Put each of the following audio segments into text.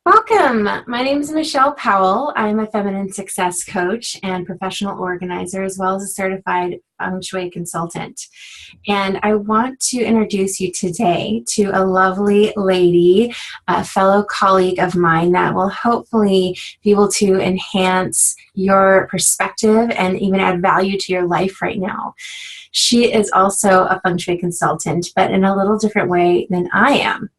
Welcome. My name is Michelle Powell. I'm a feminine success coach and professional organizer, as well as a certified Feng Shui consultant. And I want to introduce you today to a lovely lady, a fellow colleague of mine that will hopefully be able to enhance your perspective and even add value to your life right now. She is also a Feng Shui consultant, but in a little different way than I am.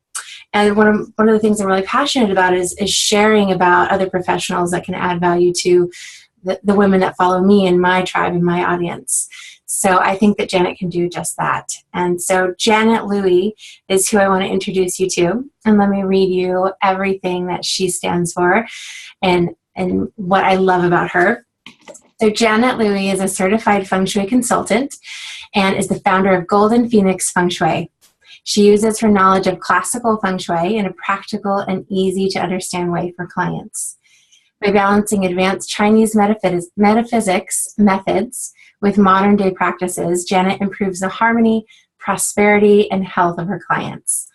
And one of the things I'm really passionate about is sharing about other professionals that can add value to the women that follow me and my tribe and my audience. So I think that Janet can do just that. And so Janet Louie is who I want to introduce you to. And let me read you everything that she stands for and what I love about her. So Janet Louie is a certified Feng Shui consultant and is the founder of Golden Phoenix Feng Shui. She uses her knowledge of classical feng shui in a practical and easy to understand way for clients. By balancing advanced Chinese metaphysics methods with modern day practices, Janet improves the harmony, prosperity, and health of her clients.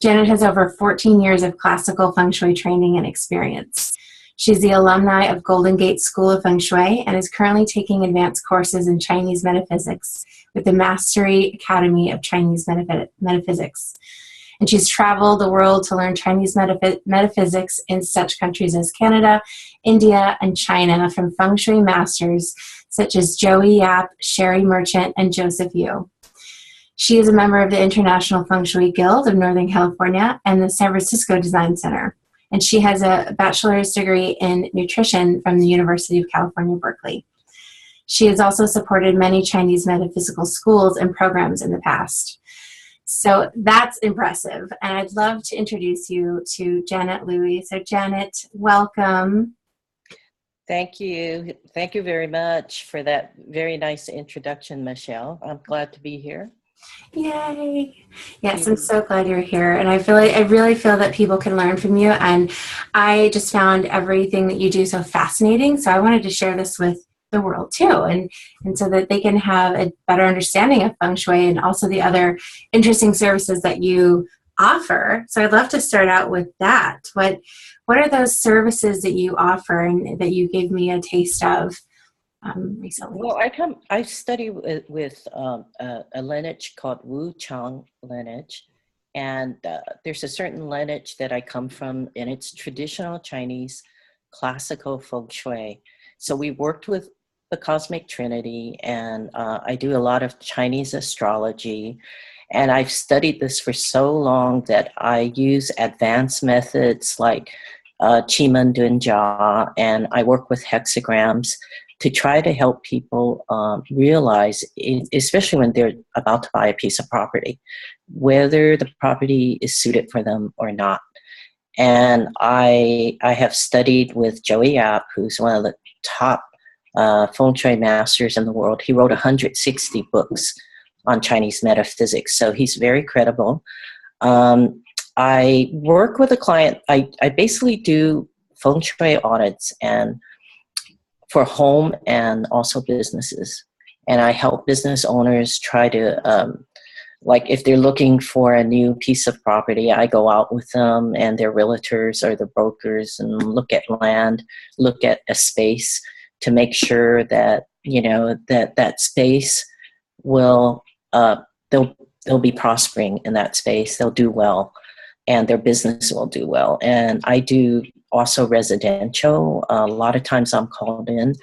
Janet has over 14 years of classical feng shui training and experience. She's the alumni of Golden Gate School of Feng Shui and is currently taking advanced courses in Chinese metaphysics with the Mastery Academy of Chinese Metaphysics. And she's traveled the world to learn Chinese metaphysics in such countries as Canada, India, and China from Feng Shui masters such as Joey Yap, Sherry Merchant, and Joseph Yu. She is a member of the International Feng Shui Guild of Northern California and the San Francisco Design Center. And she has a bachelor's degree in nutrition from the University of California, Berkeley. She has also supported many Chinese metaphysical schools and programs in the past. So that's impressive. And I'd love to introduce you to Janet Louie. So Janet, welcome. Thank you. Thank you very much for that very nice introduction, Michelle. I'm glad to be here. Yay. Yes, I'm so glad you're here. And I really feel that people can learn from you. And I just found everything that you do so fascinating. So I wanted to share this with the world too. And so that they can have a better understanding of Feng Shui and also the other interesting services that you offer. So I'd love to start out with that. What are those services that you offer and that you gave me a taste of recently? Well, I study with a lineage called Wu Chang lineage, and there's a certain lineage that I come from, and it's traditional Chinese classical feng shui. So we worked with the cosmic trinity, and I do a lot of Chinese astrology, and I've studied this for so long that I use advanced methods like Qi Men Dun Jia, and I work with hexagrams to try to help people realize, especially when they're about to buy a piece of property, whether the property is suited for them or not. And I have studied with Joey Yap, who's one of the top feng shui masters in the world. He wrote 160 books on Chinese metaphysics, so he's very credible. I work with a client. I basically do feng shui audits and for home and also businesses. And I help business owners try to, like if they're looking for a new piece of property, I go out with them and their realtors or the brokers and look at land, look at a space to make sure that, you know, that space will, they'll be prospering in that space. They'll do well and their business will do well. And I do also residential. A lot of times I'm called in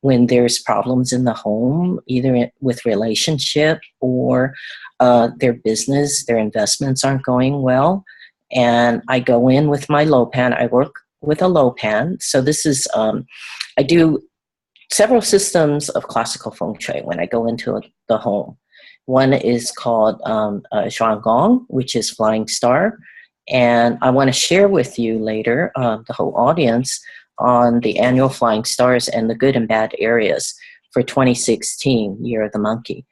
when there's problems in the home, either with relationship or their business, their investments aren't going well. And I go in with my low pan. I work with a low pan. So this is, I do several systems of classical feng shui when I go into the home. One is called Gong, which is flying star. And I want to share with you later, the whole audience, on the annual flying stars and the good and bad areas for 2016, Year of the Monkey.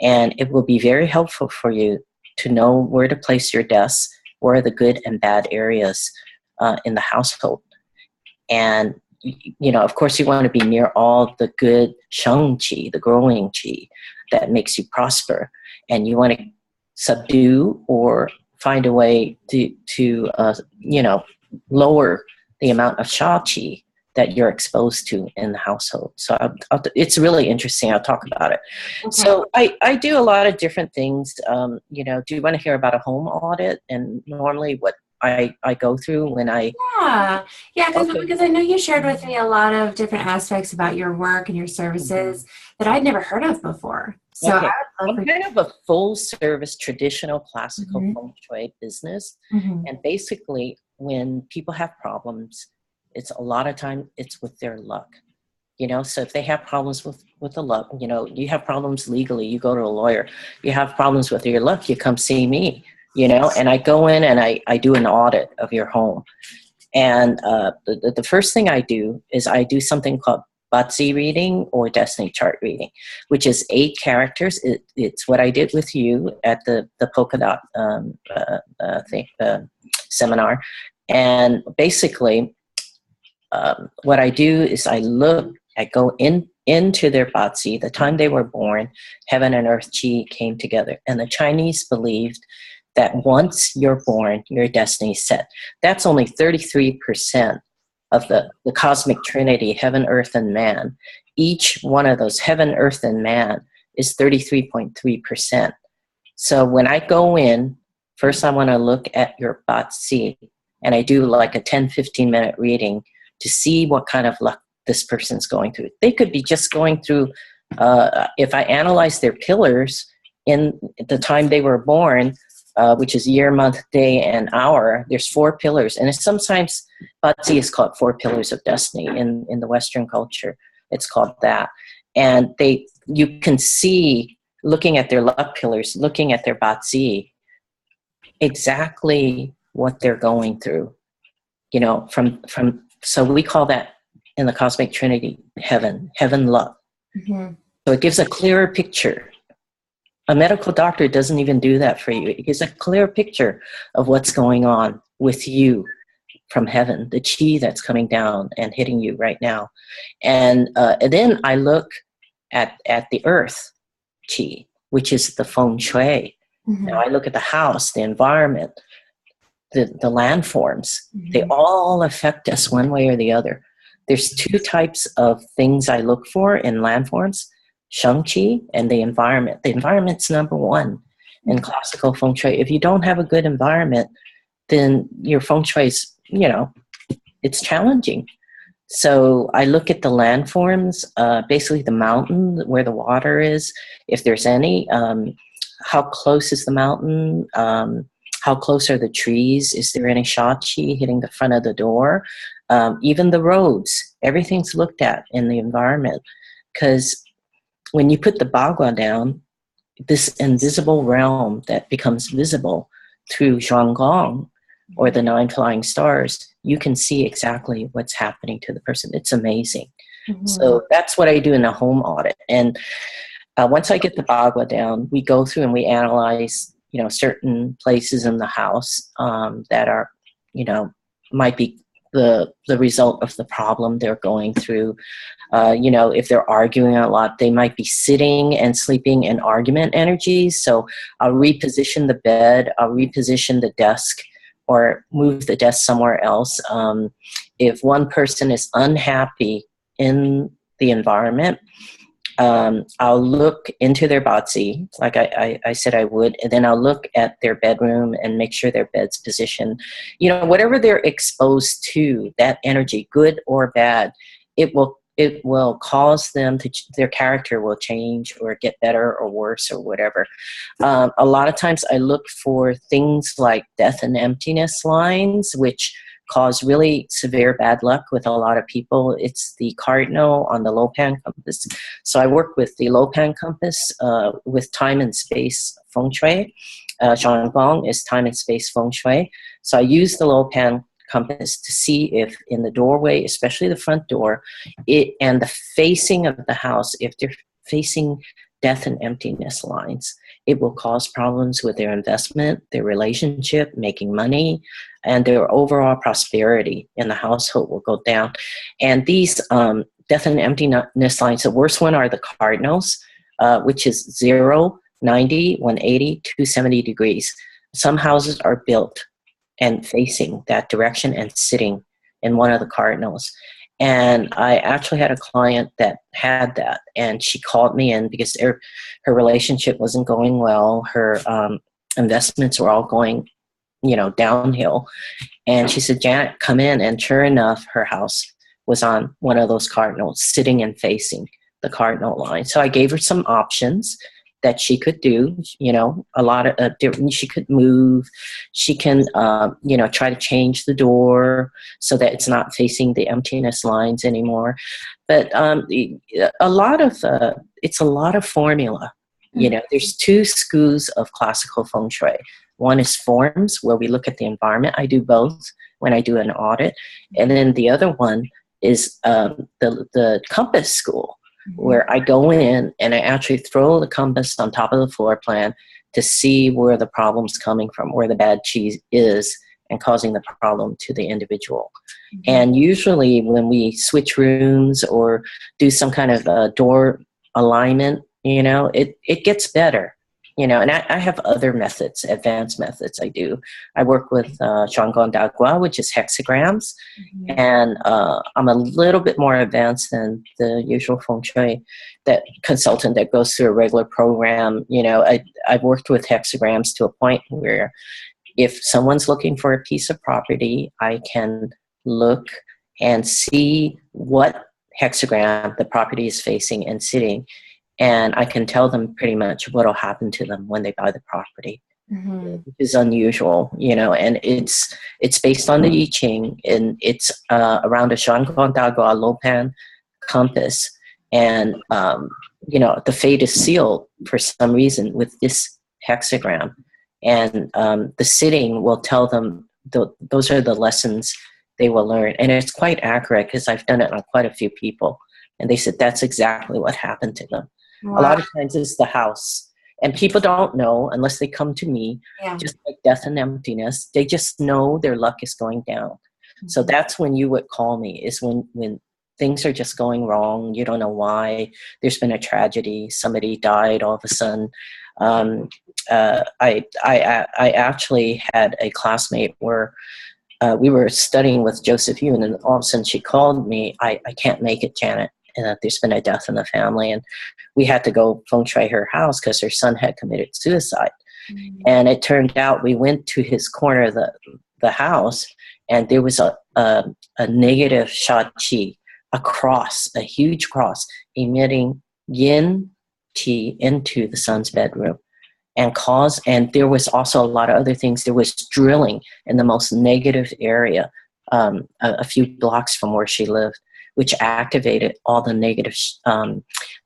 And it will be very helpful for you to know where to place your desks, where are the good and bad areas in the household. And, you know, of course, you want to be near all the good sheng qi, the growing qi that makes you prosper. And you want to subdue or find a way to you know, lower the amount of sha qi that you're exposed to in the household. So it's really interesting. I'll talk about it. Okay. So I do a lot of different things. You know, do you want to hear about a home audit and normally what I go through when I... Yeah, Okay. because I know you shared with me a lot of different aspects about your work and your services that I'd never heard of before. So Okay. I would love I'm for kind of a full service traditional classical Mhm. feng shui business. Mhm. And basically when people have problems, it's a lot of time it's with their luck. You know, so if they have problems with the luck, you know, you have problems legally, you go to a lawyer. You have problems with your luck, you come see me, you know, and I go in and I do an audit of your home. And the first thing I do is I do something called Batsi reading or destiny chart reading, which is 8 characters. It's what I did with you at the polka dot seminar. And basically, what I do is I go into their Batsi, the time they were born, heaven and earth chi came together. And the Chinese believed that once you're born, your destiny is set. That's only 33% of the cosmic trinity, heaven, earth, and man. Each one of those, heaven, earth, and man, is 33.3%. So when I go in, first I want to look at your Batsi, and I do like a 10-15 minute reading to see what kind of luck this person's going through. They could be just going through, if I analyze their pillars in the time they were born, which is year, month, day, and hour, there's 4 pillars. And it's sometimes, Batsi is called 4 pillars of destiny in the Western culture. It's called that. And you can see, looking at their luck pillars, looking at their Batsi, exactly what they're going through. You know, so we call that in the cosmic trinity heaven luck. Mhm. So it gives a clearer picture. A medical doctor doesn't even do that for you. It gives a clear picture of what's going on with you from heaven, the chi that's coming down and hitting you right now. And then I look at the earth chi, which is the feng shui. Now I look at the house, the environment, the landforms. They all affect us one way or the other. There's 2 types of things I look for in landforms: sheng qi and the environment. The environment's number 1 in classical feng shui. If you don't have a good environment, then your feng shui is, you know, it's challenging. So I look at the landforms, basically the mountain, where the water is, if there's any, how close is the mountain, how close are the trees, is there any sha qi hitting the front of the door, even the roads, everything's looked at in the environment. Because when you put the bagua down, this invisible realm that becomes visible through Zhuanggong, or the 9 flying stars, you can see exactly what's happening to the person. It's amazing. So that's what I do in a home audit. And once I get the bagua down, we go through and we analyze, you know, certain places in the house that are, you know, might be the result of the problem they're going through. You know, if they're arguing a lot, they might be sitting and sleeping in argument energies. So I'll reposition the bed, I'll reposition the desk, or move the desk somewhere else. If one person is unhappy in the environment, I'll look into their Batsi, like I said I would, and then I'll look at their bedroom and make sure their bed's positioned. You know, whatever they're exposed to, that energy, good or bad, it will cause them to, their character will change or get better or worse or whatever. A lot of times I look for things like death and emptiness lines, which cause really severe bad luck with a lot of people. It's the cardinal on the Lopan compass. So I work with the Lopan compass with time and space feng shui. Zhuanggong is time and space feng shui. So I use the Lopan compass to see if in the doorway, especially the front door, and the facing of the house, if they're facing death and emptiness lines, it will cause problems with their investment, their relationship, making money, and their overall prosperity in the household will go down. And these death and emptiness lines, the worst one are the cardinals, which is 0, 90, 180, 270 degrees. Some houses are built and facing that direction and sitting in one of the cardinals. And I actually had a client that had that, and she called me in because her relationship wasn't going well. Her investments were all going, downhill. And she said, Janet, come in. And sure enough, her house was on one of those cardinals, sitting and facing the cardinal line. So I gave her some options that she could do, a lot of different, she could move, she can, try to change the door so that it's not facing the emptiness lines anymore. But it's a lot of formula. There's two schools of classical feng shui. One is forms, where we look at the environment. I do both when I do an audit. And then the other one is the compass school, where I go in and I actually throw the compass on top of the floor plan to see where the problem's coming from, where the bad chi is and causing the problem to the individual. And usually when we switch rooms or do some kind of door alignment, it gets better. And I have other methods, advanced methods I do. I work with Shuanggong Dagua, which is hexagrams. And I'm a little bit more advanced than the usual feng shui consultant that goes through a regular program. I've worked with hexagrams to a point where if someone's looking for a piece of property, I can look and see what hexagram the property is facing and sitting. And I can tell them pretty much what will happen to them when they buy the property, which is unusual, and it's based on the I Ching, and it's around a Shuanggong Dagua Lopan compass. And, the fate is sealed for some reason with this hexagram. And the sitting will tell them those are the lessons they will learn. And it's quite accurate because I've done it on quite a few people. And they said that's exactly what happened to them. Wow. A lot of times it's the house. And people don't know unless they come to me, just like death and emptiness. They just know their luck is going down. So that's when you would call me, is when things are just going wrong. You don't know why. There's been a tragedy. Somebody died all of a sudden. I actually had a classmate where we were studying with Joseph Yoon, and all of a sudden she called me, I can't make it, Janet. And there's been a death in the family, and we had to go feng shui her house because her son had committed suicide. And it turned out we went to his corner of the house, and there was a negative sha qi, a cross, a huge cross, emitting yin qi into the son's bedroom. And there was also a lot of other things. There was drilling in the most negative area, a few blocks from where she lived, which activated all the negative.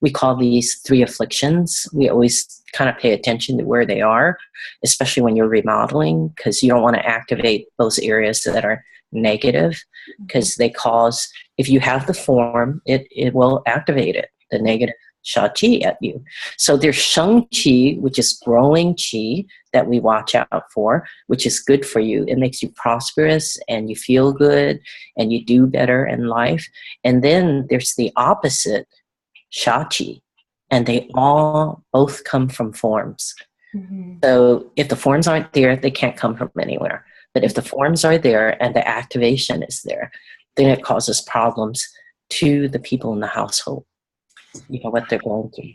We call these 3 afflictions. We always kind of pay attention to where they are, especially when you're remodeling, because you don't want to activate those areas that are negative, because they cause, if you have the form, it will activate it, the negative sha qi at you. So there's sheng qi, which is growing qi that we watch out for, which is good for you. It makes you prosperous and you feel good and you do better in life. And then there's the opposite, sha qi, and they all both come from forms. So if the forms aren't there, they can't come from anywhere. But if the forms are there and the activation is there, then it causes problems to the people in the household. What they're going through.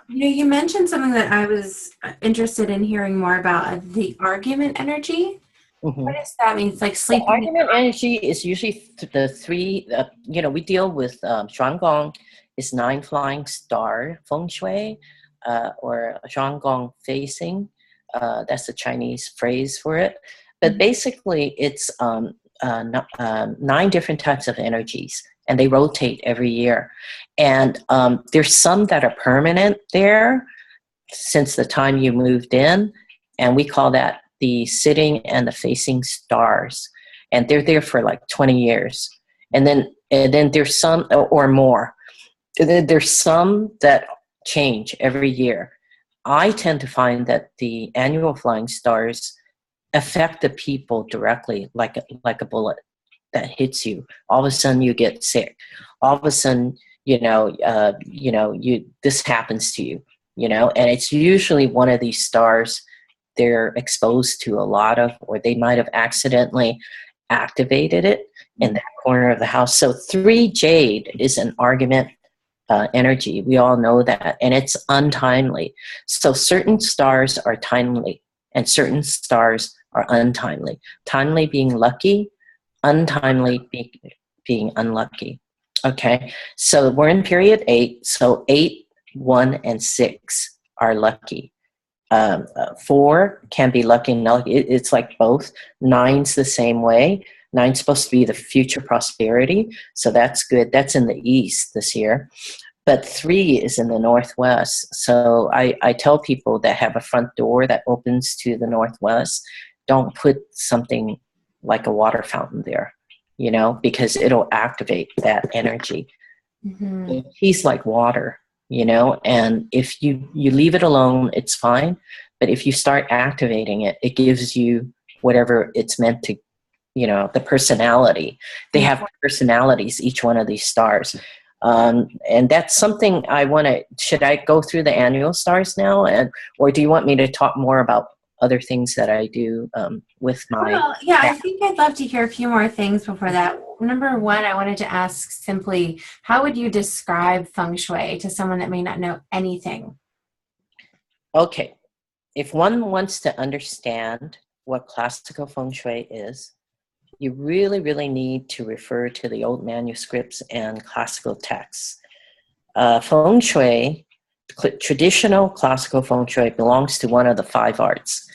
You mentioned something that I was interested in hearing more about, the argument energy. What does that mean? It's like sleeping. The argument energy is usually the 3, we deal with Shuanggong is 9 flying star feng shui, or Shuanggong facing. That's the Chinese phrase for it. But basically it's 9 different types of energies, and they rotate every year. And there's some that are permanent there since the time you moved in, and we call that the sitting and the facing stars. And they're there for like 20 years. And then there's some, or more. There's some that change every year. I tend to find that the annual flying stars affect the people directly, like a bullet that hits you. All of a sudden you get sick. All of a sudden, this happens to you, and it's usually one of these stars they're exposed to a lot of, or they might have accidentally activated it in that corner of the house. So 3 jade is an argument energy. We all know that, and it's untimely. So certain stars are timely, and certain stars are untimely. Timely being lucky, untimely being unlucky. Okay, so we're in period 8. So 8, 1, and 6 are lucky. 4 can be lucky and unlucky. It's like both. 9's the same way. 9's supposed to be the future prosperity, so that's good. That's in the east this year. But 3 is in the northwest. So I tell people that have a front door that opens to the northwest, don't put something like a water fountain there, you know, because it'll activate that energy. Mm-hmm. He's like water, you know, and if you leave it alone, it's fine. But if you start activating it, it gives you whatever it's meant to, you know, the personality. They have personalities, each one of these stars. And that's something I want to, should I go through the annual stars now? Or do you want me to talk more about other things that I do with my... Well, yeah, I think I'd love to hear a few more things before that. Number one, I wanted to ask simply, how would you describe Feng Shui to someone that may not know anything? Okay. If one wants to understand what classical Feng Shui is, you really, really need to refer to the old manuscripts and classical texts. Feng Shui, traditional classical Feng Shui, belongs to one of the 5 arts,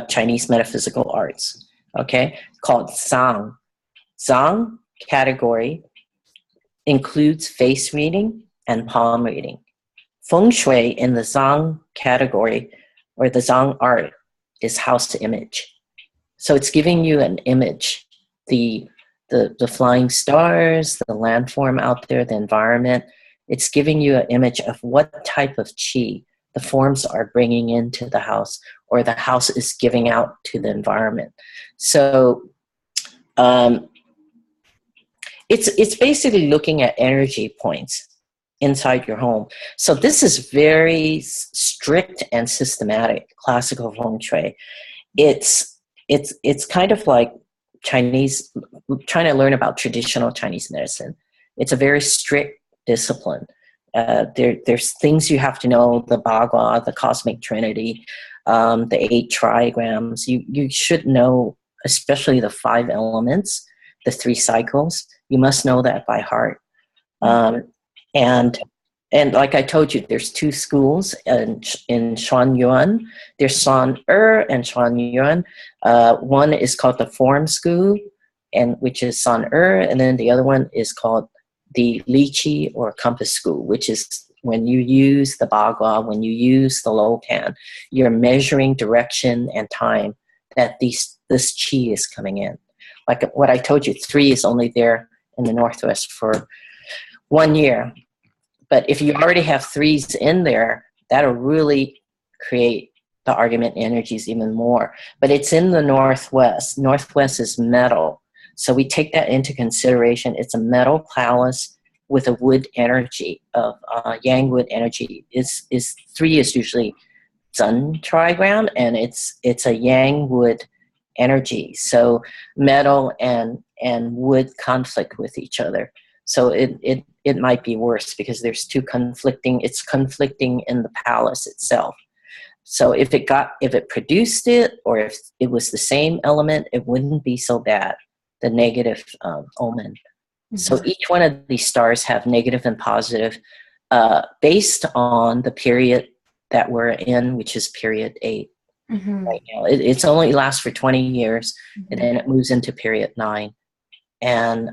Chinese metaphysical arts, okay, called Zhang. Zhang category includes face reading and palm reading. Feng Shui in the Zhang category, or the Zhang art, is house image. So it's giving you an image, the flying stars, the landform out there, the environment. It's giving you an image of what type of qi the forms are bringing into the house, or the house is giving out to the environment. So it's basically looking at energy points inside your home. So this is very strict and systematic classical Feng Shui. It's kind of like Chinese, trying to learn about traditional Chinese medicine. It's a very strict discipline. There's things you have to know, the Bagua, the cosmic trinity, the 8 trigrams. You should know, especially the 5 elements, the 3 cycles. You must know that by heart. And like I told you, there's 2 schools in Shan Yuan. There's Shan and Shan Yuan. One is called the Form School, which is Shan and then the other one is called the Li Qi or Compass School, which is when you use the Bagua, when you use the Lopan, you're measuring direction and time that this Qi is coming in. Like what I told you, 3 is only there in the Northwest for 1 year. But if you already have 3s in there, that'll really create the argument energies even more. But it's in the Northwest. Northwest is metal. So we take that into consideration. It's a metal palace with a wood energy of yang wood energy. 3 is usually Sun trigram, and it's a yang wood energy. So metal and wood conflict with each other. So it might be worse because there's 2 conflicting. It's conflicting in the palace itself. So if it produced it, or if it was the same element, it wouldn't be so bad. The negative omen. Mm-hmm. So each one of these stars have negative and positive, based on the period that we're in, which is period 8. Mm-hmm. Right now, it's only lasts for 20 years, mm-hmm. and then it moves into period 9. And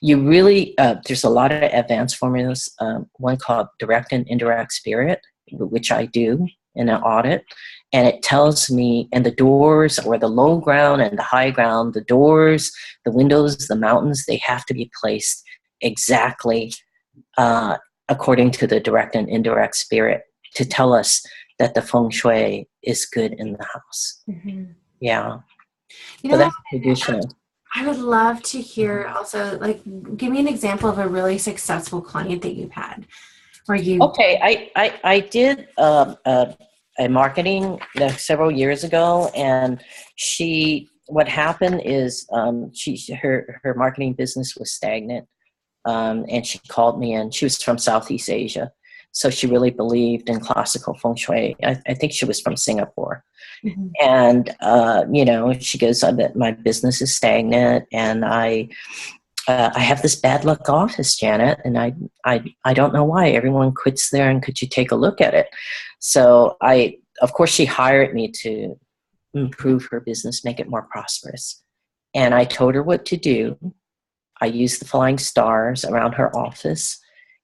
you really, there's a lot of advanced formulas, one called direct and indirect spirit, which I do in an audit. And it tells me, and the doors, or the low ground and the high ground, the doors, the windows, the mountains, they have to be placed exactly according to the direct and indirect spirit to tell us that the Feng Shui is good in the house. Mm-hmm. Yeah. You know, so that's traditional. I would love to hear also, like, give me an example of a really successful client that you've had where you... Okay, I did a marketing several years ago, and what happened is her marketing business was stagnant, and she called me, and she was from Southeast Asia, so she really believed in classical feng shui. I think she was from Singapore. Mm-hmm. And she goes, my business is stagnant, and I have this bad luck office, Janet, and I don't know why. Everyone quits there, and could you take a look at it? So of course, she hired me to improve her business, make it more prosperous. And I told her what to do. I used the flying stars around her office,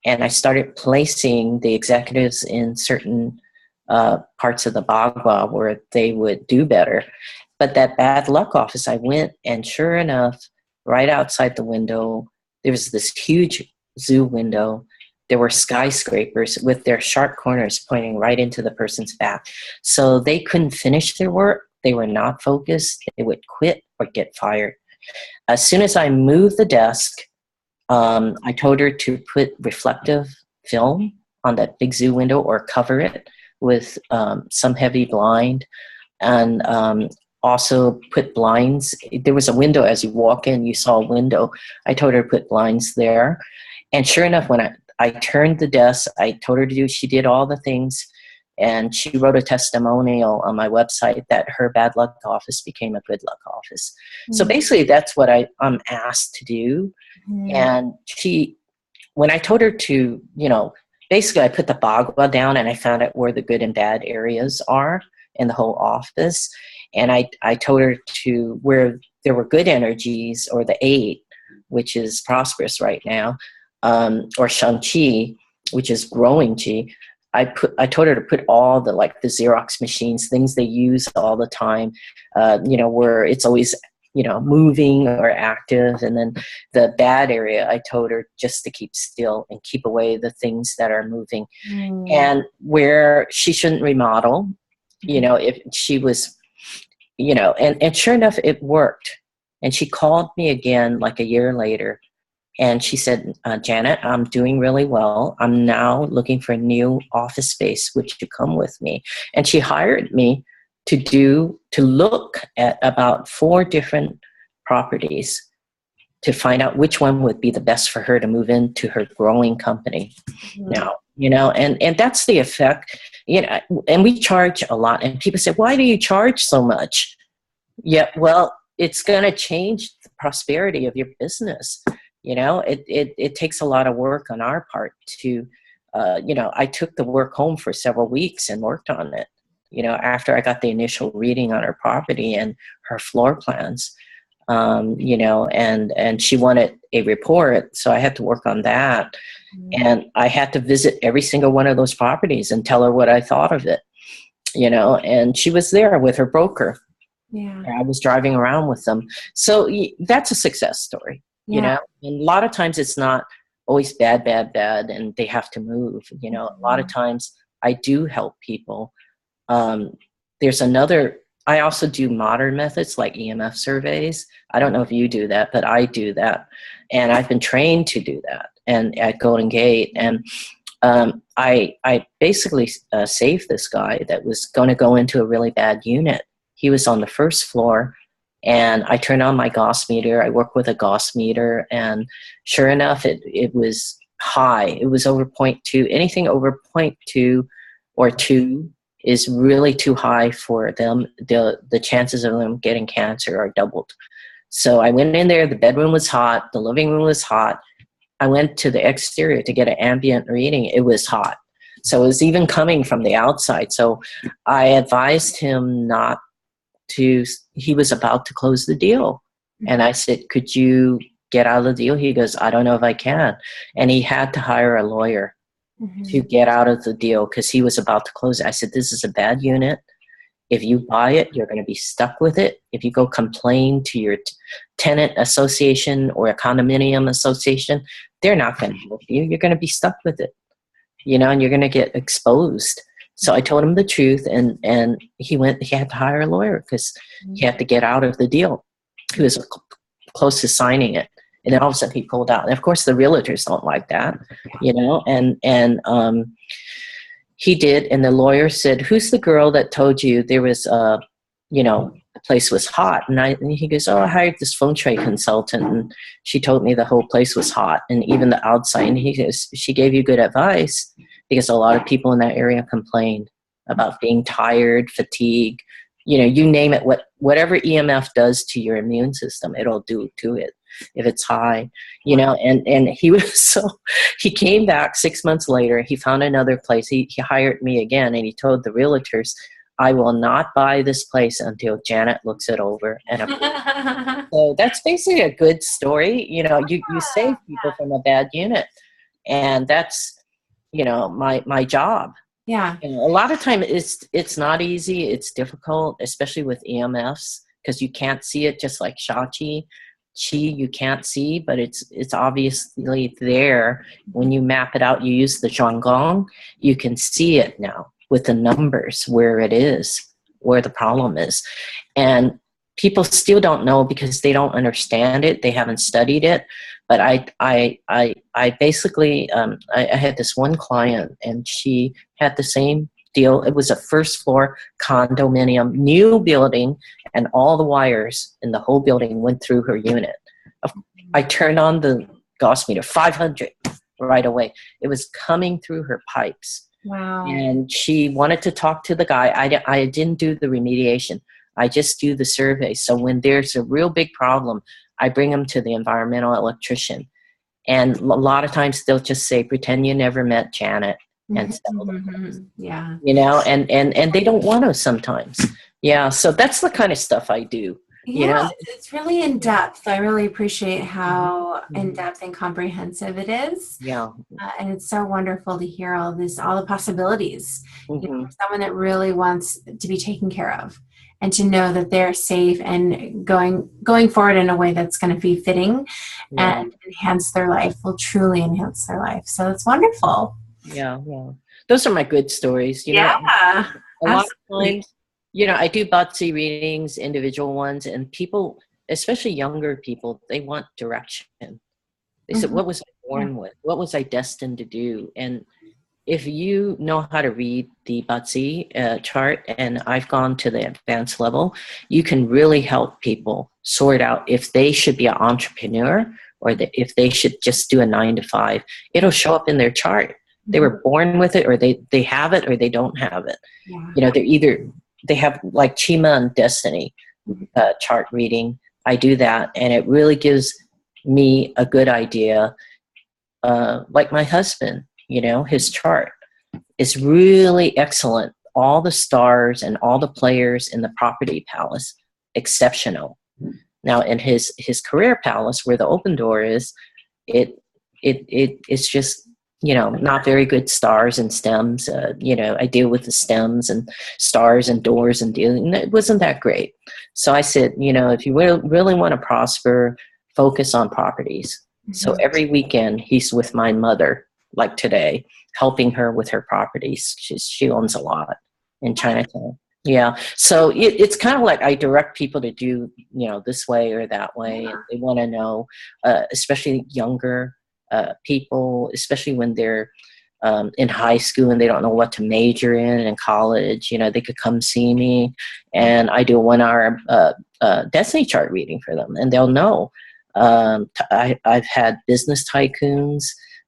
and I started placing the executives in certain parts of the Bagua where they would do better. But that bad luck office, I went, and sure enough, right outside the window, there was this huge zoo window. There were skyscrapers with their sharp corners pointing right into the person's back. So they couldn't finish their work. They were not focused. They would quit or get fired. As soon as I moved the desk, I told her to put reflective film on that big zoo window or cover it with some heavy blind, and also put blinds. There was a window as you walk in, you saw a window. I told her to put blinds there. And sure enough, when I turned the desk, I told her to do, she did all the things. And she wrote a testimonial on my website that her bad luck office became a good luck office. Mm-hmm. So basically that's what I'm asked to do. Mm-hmm. And when I told her to, basically I put the Bagua down, and I found out where the good and bad areas are in the whole office. And I told her to where there were good energies, or the 8, which is prosperous right now, or Shang-Chi, which is growing Qi. I told her to put all the Xerox machines, things they use all the time, where it's always, moving or active. And then the bad area, I told her just to keep still and keep away the things that are moving. Mm. And where she shouldn't remodel, if she was, and sure enough, it worked. And she called me again like a year later. And she said, Janet, I'm doing really well. I'm now looking for a new office space. Would you come with me? And she hired me to look at about 4 different properties to find out which one would be the best for her to move into her growing company. Mm-hmm. Now, and that's the effect, and we charge a lot. And people say, why do you charge so much? Yeah, well, it's going to change the prosperity of your business. It takes a lot of work on our part to, I took the work home for several weeks and worked on it, after I got the initial reading on her property and her floor plans, and she wanted a report. So I had to work on that. Mm-hmm. And I had to visit every single one of those properties and tell her what I thought of it, and she was there with her broker. Yeah. I was driving around with them. So that's a success story. And a lot of times it's not always bad, and they have to move. A lot of times I do help people. There's I also do modern methods like EMF surveys. I don't know if you do that, but I do that. And I've been trained to do that and at Golden Gate. And I basically saved this guy that was going to go into a really bad unit. He was on the first floor. And I turned on my Gauss meter. I work with a Gauss meter, and sure enough, it was high. It was over 0.2. Anything over 0.2 or 2 is really too high for them. The chances of them getting cancer are doubled. So I went in there. The bedroom was hot. The living room was hot. I went to the exterior to get an ambient reading. It was hot. So it was even coming from the outside. So I advised him not to, he was about to close the deal. And I said, could you get out of the deal? He goes, I don't know if I can. And he had to hire a lawyer to get out of the deal because he was about to close it. I said, this is a bad unit. If you buy it, you're going to be stuck with it. If you go complain to your tenant association or a condominium association, they're not going to help you. You're going to be stuck with it, and you're going to get exposed. So I told him the truth, and he had to hire a lawyer because he had to get out of the deal. He was close to signing it. And then all of a sudden he pulled out. And of course the realtors don't like that, he did, and the lawyer said, "Who's the girl that told you there was the place was hot?" And he goes, "Oh, I hired this feng shui consultant, and she told me the whole place was hot, and even the outside." And he goes, "She gave you good advice because a lot of people in that area complained about being tired, fatigue, you name it. Whatever EMF does to your immune system, it'll do to it if it's high, And he was he came back 6 months later. He found another place. He hired me again, and he told the realtors, "I will not buy this place until Janet looks it over and approves." So that's basically a good story. You save people from a bad unit, and that's my job. Yeah. A lot of time it's not easy. It's difficult, especially with EMFs, because you can't see it, just like Shachi. Chi you can't see, but it's obviously there. When you map it out, you use the Zhonggong, you can see it now with the numbers where it is, where the problem is. And people still don't know because they don't understand it. They haven't studied it. But I basically, I had this one client, and she had the same deal. It was a first floor condominium, new building, and all the wires in the whole building went through her unit. I turned on the Gauss meter, 500 right away. It was coming through her pipes. Wow. And she wanted to talk to the guy. I didn't do the remediation. I just do the survey. So when there's a real big problem, I bring them to the environmental electrician. And a lot of times they'll just say, "Pretend you never met Janet," and sell them. Yeah. And they don't want to sometimes. Yeah. So that's the kind of stuff I do. Yeah, it's really in depth. I really appreciate how in depth and comprehensive it is. Yeah. And it's so wonderful to hear all the possibilities. Mm-hmm. Someone that really wants to be taken care of, and to know that they're safe and going forward in a way that's going to be fitting and enhance their life, will truly enhance their life. So it's wonderful. Yeah. Those are my good stories. Yeah, a lot of times, I do Bazi readings, individual ones, and people, especially younger people, they want direction. They said, "What was I born with? What was I destined to do?" And if you know how to read the Bazi chart, and I've gone to the advanced level, you can really help people sort out if they should be an entrepreneur or if they should just do a 9 to 5. It'll show up in their chart. They were born with it, or they have it, or they don't have it. They have like Chima and Destiny chart reading. I do that, and it really gives me a good idea. Like my husband, his chart is really excellent. All the stars and all the players in the property palace, exceptional. Now in his career palace, where the open door is, it's just not very good stars and stems. I deal with the stems and stars and doors and dealing. It wasn't that great. So I said, if you really want to prosper, focus on properties. So every weekend he's with my mother, like today, helping her with her properties. She owns a lot in Chinatown. Yeah. So it's kind of like I direct people to do, this way or that way. And they want to know, especially younger people, especially when they're in high school and they don't know what to major in college, they could come see me, and I do a 1 hour destiny chart reading for them, and they'll know. I've had business tycoons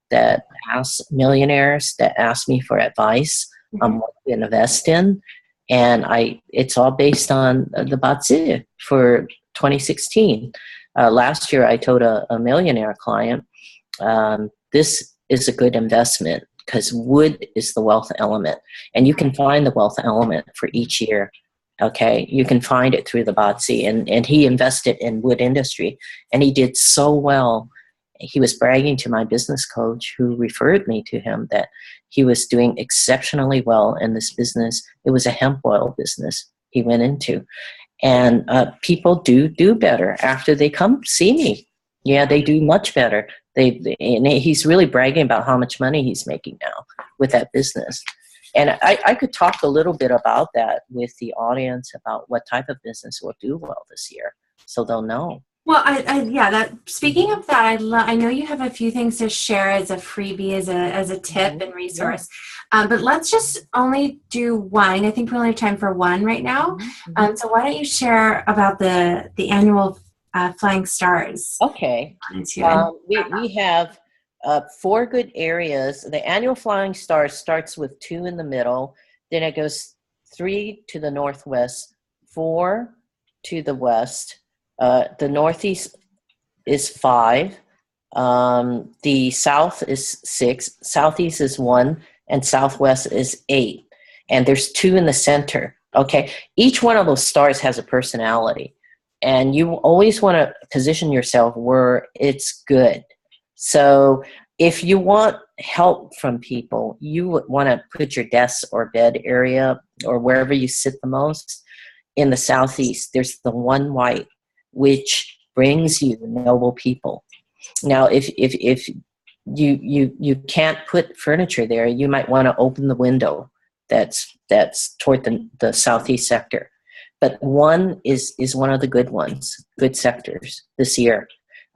that ask millionaires that ask me for advice on what to invest in, and it's all based on the Bazi for 2016. Last year, I told a millionaire client, this is a good investment because wood is the wealth element, and you can find the wealth element for each year. Okay, you can find it through the Bazi, and he invested in wood industry, and he did so well. He was bragging to my business coach, who referred me to him, that he was doing exceptionally well in this business. It was a hemp oil business he went into, and people do better after they come see me. Yeah, they do much better. And he's really bragging about how much money he's making now with that business. And I could talk a little bit about that with the audience, about what type of business will do well this year, so they'll know. Well, yeah. That speaking of that, I know you have a few things to share as a freebie, as a tip Mhm. and Yeah. resource. But let's just only do one. I think we only have time for one right now. Mhm. Mhm. So why don't you share about the annual Flying Stars? Okay. Wanted to and We have four good areas. The annual flying star starts with two in the middle, then it goes three to the northwest, four to the west. The northeast is five. The south is six, southeast is one, and southwest is eight. And there's two in the center. Okay. Each one of those stars has a personality. And you always want to position yourself where it's good. So if you want help from people, you would want to put your desk or bed area or wherever you sit the most in the southeast. There's the one white, which brings you noble people. Now, if you can't put furniture there, you might want to open the window that's toward the southeast sector. But one is one of the good ones, good sectors this year.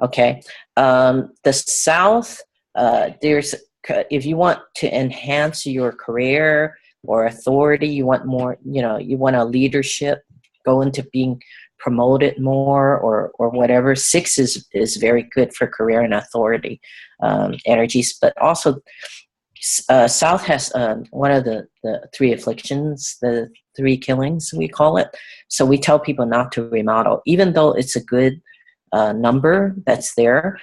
Okay, the south, there's if you want to enhance your career or authority, you want more, you want a leadership, go into being promoted more or whatever. Six is very good for career and authority energies, but also South has one of the three afflictions, the three killings, we call it. So we tell people not to remodel, even though it's a good number that's there.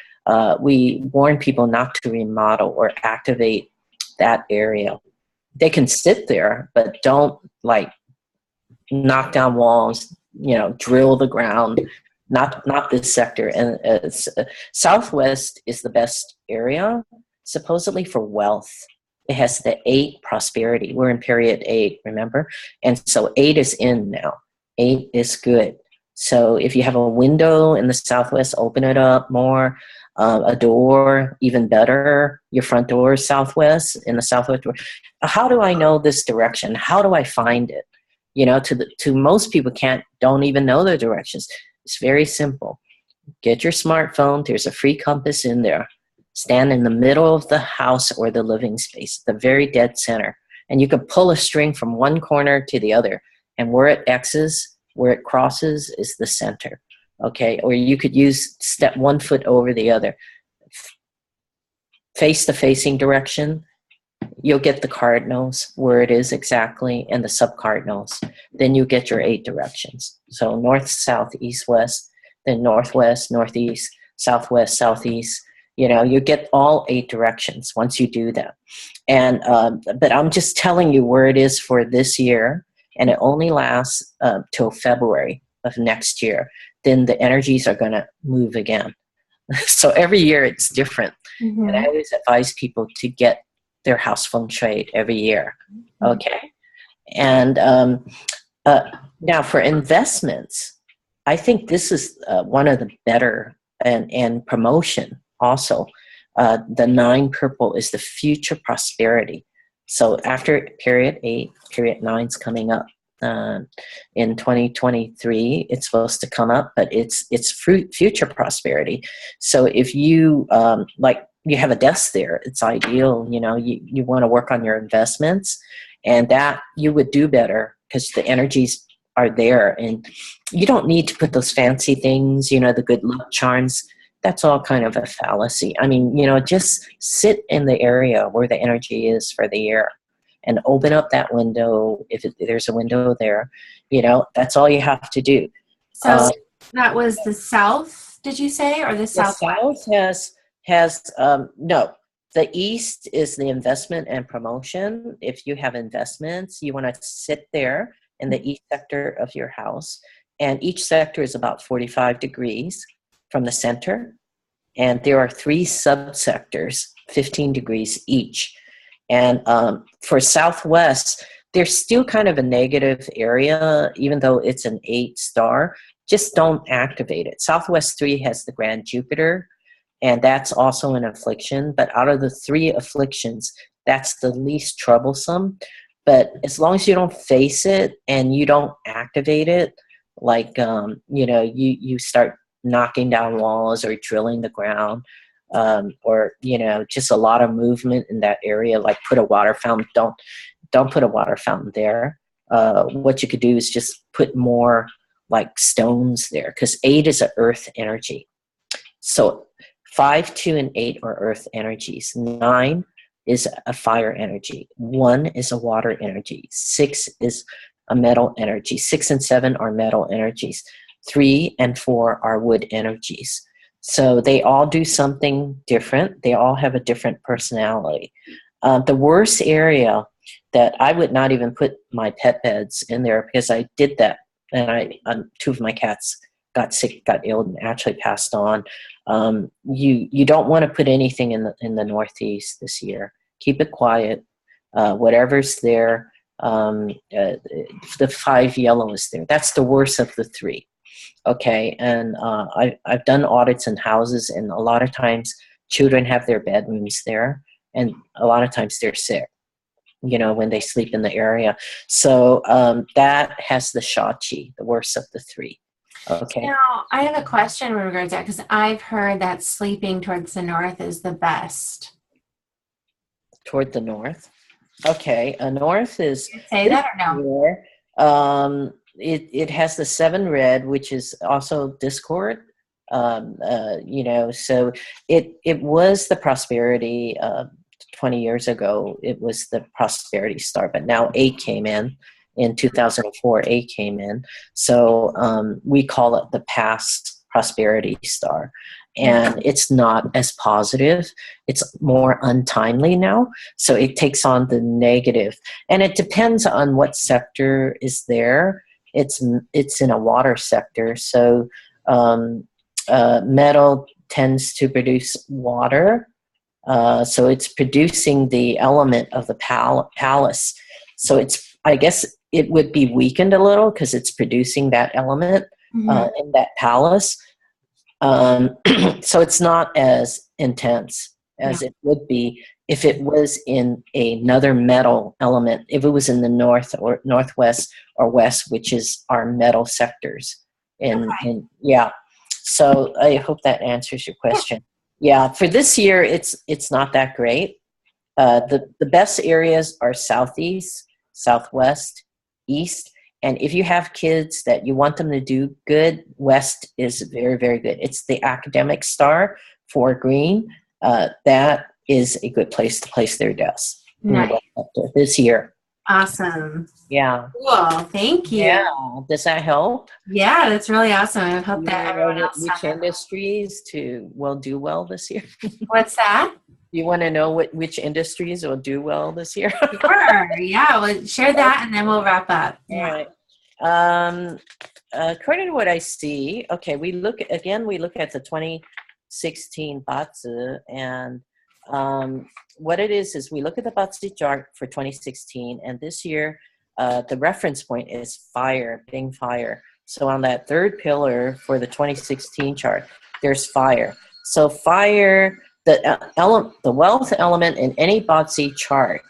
We warn people not to remodel or activate that area. They can sit there, but don't like knock down walls, drill the ground. Not this sector. And Southwest is the best area, supposedly for wealth. It has the eight prosperity. We're in period eight, remember? And so eight is in now. Eight is good. So if you have a window in the Southwest, open it up more. A door, even better. Your front door is Southwest in the Southwest. How do I know this direction? How do I find it? To most people don't even know their directions. It's very simple. Get your smartphone. There's a free compass in there. Stand in the middle of the house or the living space, the very dead center. And you can pull a string from one corner to the other. And where it X's, where it crosses is the center. Okay. Or you could step 1 foot over the other. Face the facing direction. You'll get the cardinals where it is exactly and the subcardinals. Then you get your 8 directions. So north, south, east, west, then northwest, northeast, southwest, southeast. You get all 8 directions once you do that. And but I'm just telling you where it is for this year, and it only lasts till February of next year. Then the energies are going to move again. So every year it's different. And I Mhm. always advise people to get their house feng shui every year. Okay. And uh, now for investments, I think this is one of the better and promotion also. The 9 purple is the future prosperity. So after period 8, period 9 is coming up. In 2023, it's supposed to come up, but it's future prosperity. So if you you have a desk there, it's ideal. You want to work on your investments, and that you would do better because the energies are there, and you don't need to put those fancy things, the good luck charms. That's all kind of a fallacy. I mean, just sit in the area where the energy is for the year and open up that window if there's a window there. That's all you have to do. So that was the South, did you say, or the The Southwest? South has no. The East is the investment and promotion. If you have investments, you want to sit there in the East sector of your house, and each sector is about 45 degrees from the center, and there are 3 subsectors, 15 degrees each. And for Southwest, there's still kind of a negative area, even though it's an 8 star. Just don't activate it. Southwest 3 has the grand Jupiter, and that's also an affliction. But out of the 3 afflictions, that's the least troublesome. But as long as you don't face it and you don't activate it, like you start knocking down walls or drilling the ground, or just a lot of movement in that area. Like put a water fountain. Don't put a water fountain there. What you could do is just put more like stones there, because 8 is an earth energy. So 5, 2, and 8 are earth energies. 9 is a fire energy. 1 is a water energy. 6 is a metal energy. 6 and 7 are metal energies. 3 and 4 are wood energies. So they all do something different. They all have a different personality. The worst area that I would not even put my pet beds in there, because I did that, and 2 of my cats got sick, got ill, and actually passed on. You don't want to put anything in the Northeast this year. Keep it quiet. Whatever's there, the 5 yellow is there. That's the worst of the 3. Okay, and I've done audits in houses, and a lot of times children have their bedrooms there, and a lot of times they're sick, when they sleep in the area. So that has the Shachi, the worst of the 3. Okay. Now, I have a question in regards to that, because I've heard that sleeping towards the north is the best. Toward the north? Okay, north is... Did you say that or no? It has the 7 red, which is also discord. So it was the prosperity 20 years ago. It was the prosperity star, but now 8 came in 2004. 8 came in, so we call it the past prosperity star, and it's not as positive. It's more untimely now, so it takes on the negative, and it depends on what sector is there. It's in a water sector, so metal tends to produce water, so it's producing the element of the palace. So I guess it would be weakened a little because it's producing that element in that palace. So it's not as intense as it would be if it was in another metal element, if it was in the north or northwest or west, which is our metal sectors. So I hope that answers your question. Yeah, for this year, it's not that great. The best areas are southeast, southwest, east, and if you have kids that you want them to do good, west is very, very good. It's the academic star for green. That is a good place to place their desks. Nice. This year. Awesome. Yeah. Cool. Thank you. Yeah. Does that help? Yeah, that's really awesome. I hope that everyone else which industries will do well this year? What's that? You want to know which industries will do well this year? Sure. Yeah. Well, share that, and then we'll wrap up. Yeah. All right. According to what I see, okay, we look at the 2016 Bazi, and what it is we look at the Bazi chart for 2016, and this year the reference point is fire, being fire. So on that 3rd pillar for the 2016 chart, there's fire. So fire, the wealth element in any Bazi chart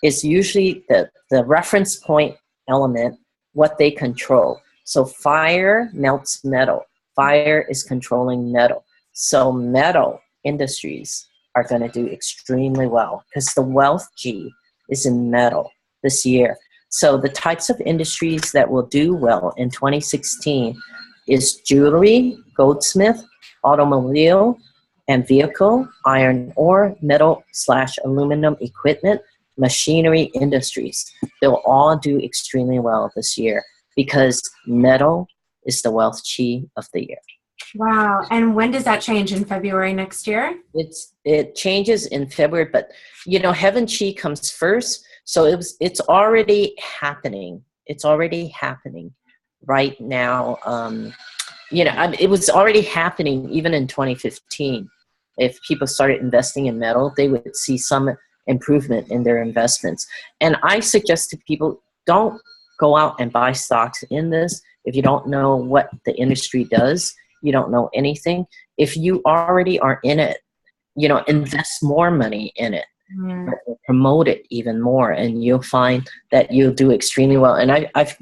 is usually the reference point element, what they control. So fire melts metal. Fire is controlling metal. So metal industries are going to do extremely well because the wealth G is in metal this year. So the types of industries that will do well in 2016 is jewelry, goldsmith, automobile and vehicle, iron ore, metal/aluminum equipment, machinery industries. They'll all do extremely well this year because metal is the wealth chi of the year. Wow. And when does that change? In February next year? It changes in February, but heaven chi comes first. So it's already happening. It's already happening right now. It was already happening even in 2015. If people started investing in metal, they would see some improvement in their investments. And I suggest to people, don't go out and buy stocks in this if you don't know what the industry does. You don't know anything. If you already are in it, invest more money in it. Promote it even more, and you'll find that you'll do extremely well. And I've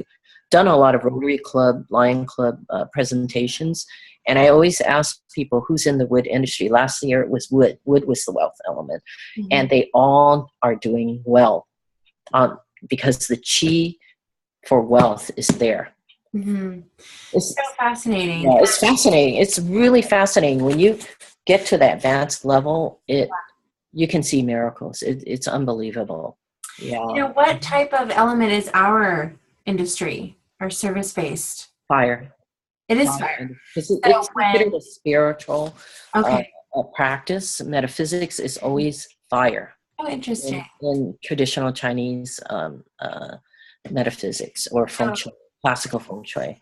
done a lot of Rotary Club, Lion Club presentations, And I always ask people who's in the wood industry. Last year it was wood. Wood was the wealth element. And they all are doing well because the chi for wealth is there. It's so fascinating. Yeah, it's fascinating. It's really fascinating. When you get to that advanced level, you can see miracles. It's unbelievable. Yeah. You know, what type of element is our industry, our service-based? Fire. It is fire. Because So it's considered a spiritual okay. practice. Metaphysics is always fire Oh, interesting. in traditional Chinese metaphysics or feng shui, classical feng shui.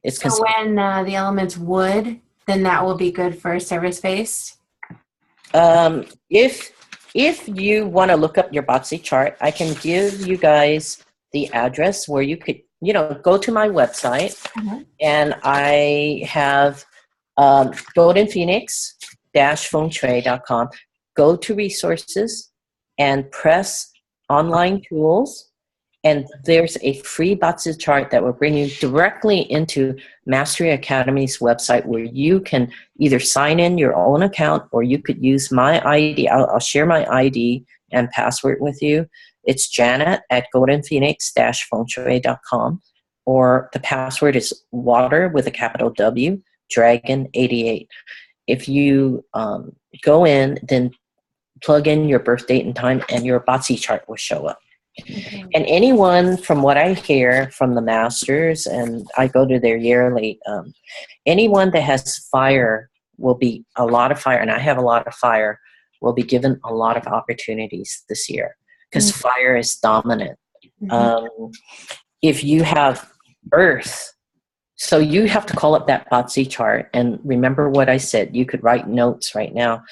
It's So when the element's wood, then that will be good for service-based? If you want to look up your Botsi chart, I can give you guys the address where you could, go to my website, and I have Golden Phoenix fengshui.com. Go to resources and press online tools, and there's a free Batsu chart that will bring you directly into Mastery Academy's website, where you can either sign in your own account, or you could use my ID. I'll share my ID and password with you. It's Janet at goldenphoenix-fengshui.com, or the password is water with a capital W, dragon 88. If you go in, then plug in your birth date and time, and your Batsi chart will show up. And anyone, from what I hear from the masters, and I go to their yearly, anyone that has fire will be a lot of fire, and I have a lot of fire, will be given a lot of opportunities this year, because fire is dominant. If you have earth, so you have to call up that Batsi chart and remember what I said. You could write notes right now.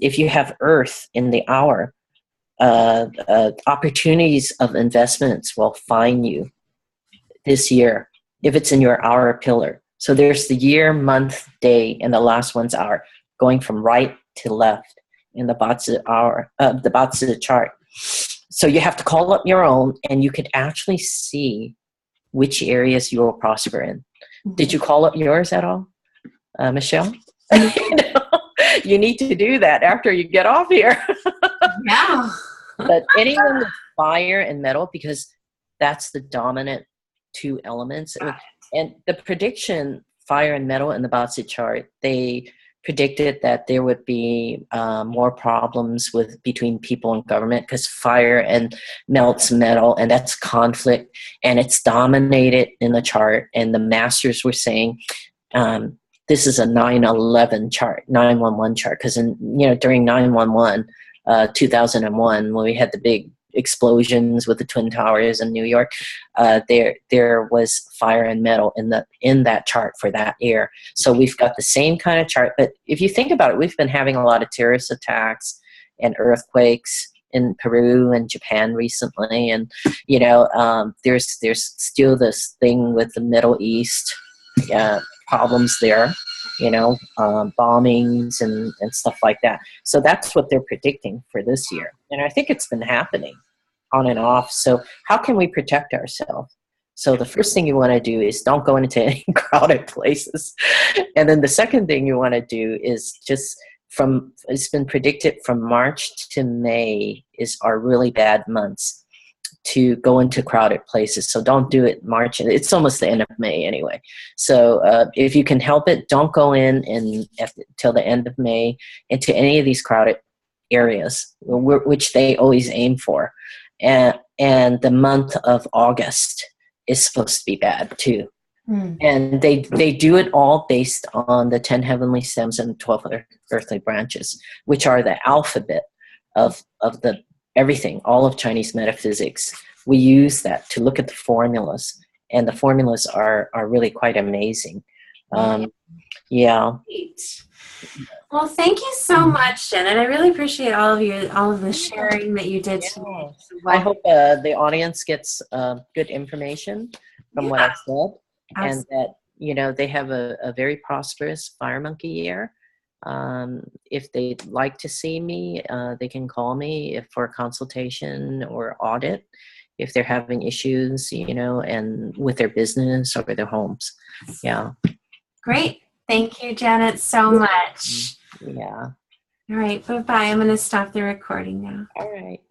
If you have earth in the hour, opportunities of investments will find you this year if it's in your hour pillar. So there's the year, month, day, and the last one's hour, going from right to left in the Batsi hour, the Batsi chart. So you have to call up your own, and you could actually see which areas you will prosper in. Did you call up yours at all, Michelle? You need to do that after you get off here. Yeah. But anyone with fire and metal, because that's the dominant two elements. And the prediction, fire and metal in the Batsi chart, they predicted that there would be more problems between people and government, because fire and melts metal, and that's conflict, and it's dominated in the chart. And the masters were saying, this is a 9/11 chart, 9/11 chart, because during 9/11, 2001, when we had the big explosions with the Twin Towers in New York, there was fire and metal in that chart for that year. So we've got the same kind of chart. But if you think about it, we've been having a lot of terrorist attacks and earthquakes in Peru and Japan recently, and there's still this thing with the Middle East, problems there, bombings and stuff like that. So that's what they're predicting for this year. And I think it's been happening on and off. So how can we protect ourselves? So the first thing you want to do is don't go into any crowded places. And then the second thing you want to do is it's been predicted from March to May are really bad months to go into crowded places. So don't do it March. It's almost the end of May anyway. So if you can help it, don't go in till the end of May into any of these crowded areas, which they always aim for. And the month of August is supposed to be bad too. And they do it all based on the 10 heavenly stems and 12 earthly branches, which are the alphabet of the everything, all of Chinese metaphysics. We use that to look at the formulas, and the formulas are really quite amazing. Yeah. Well, thank you so much, Jen, and I really appreciate all of the sharing that you did today. I hope the audience gets good information from what I've said. Absolutely. And that they have a very prosperous fire monkey year. If they'd like to see me, they can call me for a consultation or audit if they're having issues, and with their business or their homes. Yeah. Great. Thank you, Janet, so You're welcome. much. Yeah. All right, bye-bye. I'm going to stop the recording now. All right.